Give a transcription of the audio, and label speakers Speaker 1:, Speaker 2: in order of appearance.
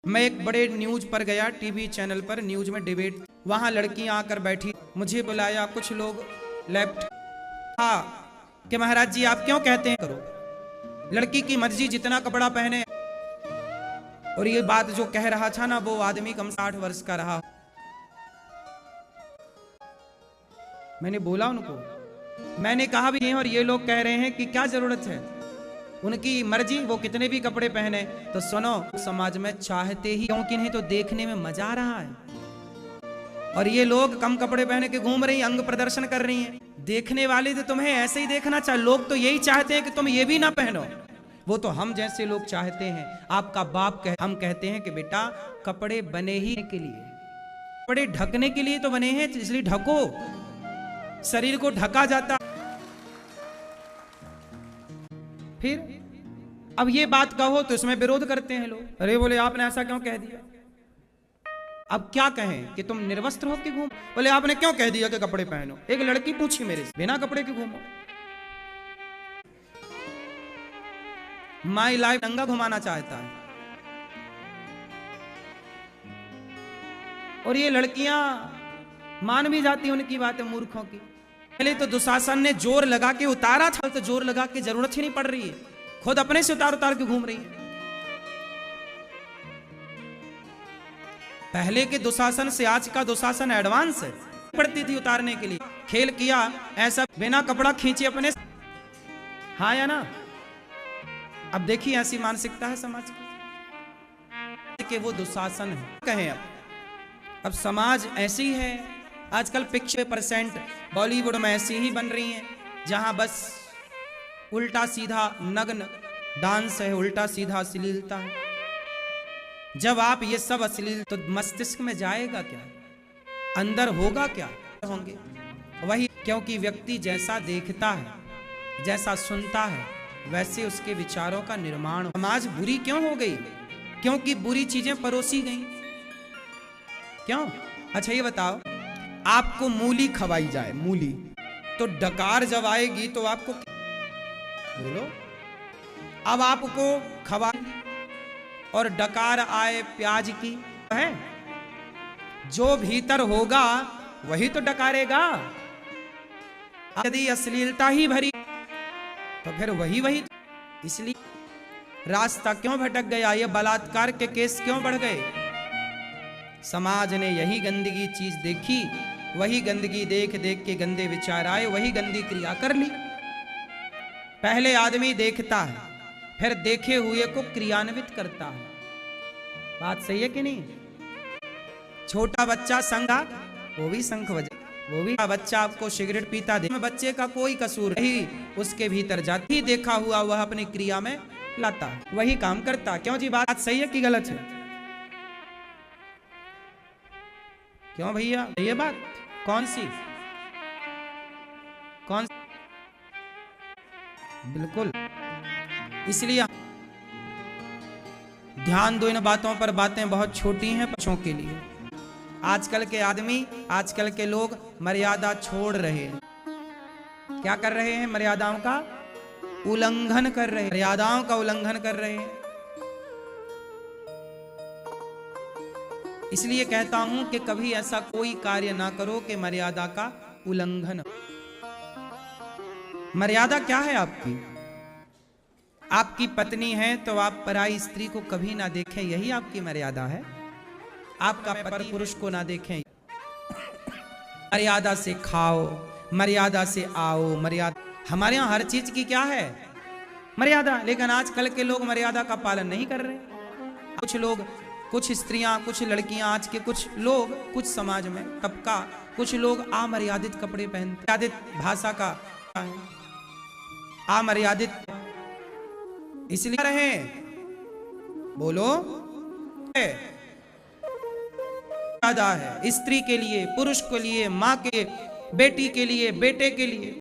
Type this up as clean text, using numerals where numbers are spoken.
Speaker 1: मैं एक बड़े न्यूज पर गया, टीवी चैनल पर न्यूज में डिबेट, वहां लड़कियां आकर बैठी, मुझे बुलाया कुछ लोग लेफ्ट कि महाराज जी आप क्यों कहते हैं करो, लड़की की मर्जी जितना कपड़ा पहने। और ये बात जो कह रहा था ना वो आदमी कम 60 वर्ष का रहा। मैंने बोला उनको, मैंने कहा भी नहीं, और ये लोग कह रहे हैं कि क्या जरूरत है, उनकी मर्जी, वो कितने भी कपड़े पहने। तो सुनो, समाज में चाहते ही क्योंकि नहीं तो देखने में मजा आ रहा है। और ये लोग कम कपड़े पहने के घूम रही, अंग प्रदर्शन कर रही हैं। देखने वाले तो तुम्हें ऐसे ही देखना चाहिए, लोग तो यही चाहते हैं कि तुम ये भी ना पहनो। वो तो हम जैसे लोग चाहते हैं। आपका बाप हम कहते हैं कि बेटा कपड़े बने ही के लिए, कपड़े ढकने के लिए तो बने हैं, इसलिए ढको, शरीर को ढका जाता। फिर अब ये बात कहो तो इसमें विरोध करते हैं लोग, अरे बोले आपने ऐसा क्यों कह दिया। अब क्या कहें कि तुम निर्वस्त्र होकर घूमो, बोले आपने क्यों कह दिया कि कपड़े पहनो। एक लड़की पूछी मेरे से, बिना कपड़े के घूमो। माई लाइफ नंगा घुमाना चाहता है। और ये लड़कियां मान भी जाती उनकी बातें, मूर्खों की। पहले तो दुशासन ने जोर लगा के उतारा था, तो जोर लगा के जरूरत ही नहीं पड़ रही है, खुद अपने से उतार उतार के घूम रही है। पहले के दुशासन से आज का दुशासन एडवांस है, पड़ती थी उतारने के लिए। खेल किया ऐसा, बिना कपड़ा खींचे अपने, हाँ या ना। अब देखिए ऐसी मानसिकता है समाज की कि वो दुशासन है। कहें अब समाज ऐसी है। आजकल पिक्चर परसेंट बॉलीवुड में ऐसी ही बन रही हैं, जहां बस उल्टा सीधा नग्न डांस है, उल्टा सीधा अश्लीलता है। जब आप ये सब अश्लील, तो मस्तिष्क में जाएगा क्या, अंदर होगा क्या, होंगे वही। क्योंकि व्यक्ति जैसा देखता है, जैसा सुनता है, वैसे उसके विचारों का निर्माण। समाज बुरी क्यों हो गई, क्योंकि बुरी चीजें परोसी गई। क्यों? अच्छा ये बताओ, आपको मूली खवाई जाए, मूली, तो डकार जब आएगी तो आपको बोलो, अब आपको खवा और डकार आए प्याज की है, जो भीतर होगा वही तो डकारेगा। यदि अश्लीलता ही भरी तो फिर वही वही। इसलिए रास्ता क्यों भटक गया, ये बलात्कार के केस क्यों बढ़ गए। समाज ने यही गंदगी चीज देखी, वही गंदगी देख देख के गंदे विचार आए, वही गंदी क्रिया कर ली। पहले आदमी देखता है, फिर देखे हुए को क्रियान्वित करता है। बात सही है कि नहीं। छोटा बच्चा शंखा, वो भी शंख बजा, वो भी बच्चा आपको सिगरेट पीता दे, बच्चे का कोई कसूर नहीं, उसके भीतर जाती देखा हुआ वह अपनी क्रिया में लाता, वही काम करता। क्यों जी, बात सही है कि गलत है? क्यों भैया, ये बात कौन सी, कौन सी? बिल्कुल। इसलिए ध्यान दो इन बातों पर, बातें बहुत छोटी हैं बच्चों के लिए। आजकल के आदमी, आजकल के लोग मर्यादा छोड़ रहे हैं। क्या कर रहे हैं? मर्यादाओं का उल्लंघन कर रहे हैं, मर्यादाओं का उल्लंघन कर रहे हैं। इसलिए कहता हूं कि कभी ऐसा कोई कार्य ना करो कि मर्यादा का उल्लंघन। मर्यादा क्या है आपकी? आपकी पत्नी है तो आप पराई स्त्री को कभी ना देखें, यही आपकी मर्यादा है। आपका पति पुरुष को ना देखें। मर्यादा से खाओ, मर्यादा से आओ, मर्यादा। हमारे यहां हर चीज की क्या है? मर्यादा। लेकिन आजकल के लोग मर्यादा का पालन नहीं कर रहे। कुछ लोग, कुछ स्त्रियां, कुछ लड़कियां, आज के कुछ लोग, कुछ समाज में तबका, कुछ लोग अमर्यादित कपड़े पहनते, मर्यादित भाषा का, अमर्यादित इसलिए रहे, बोलो मर्यादा है स्त्री के लिए, पुरुष के लिए, माँ के, बेटी के लिए, बेटे के लिए।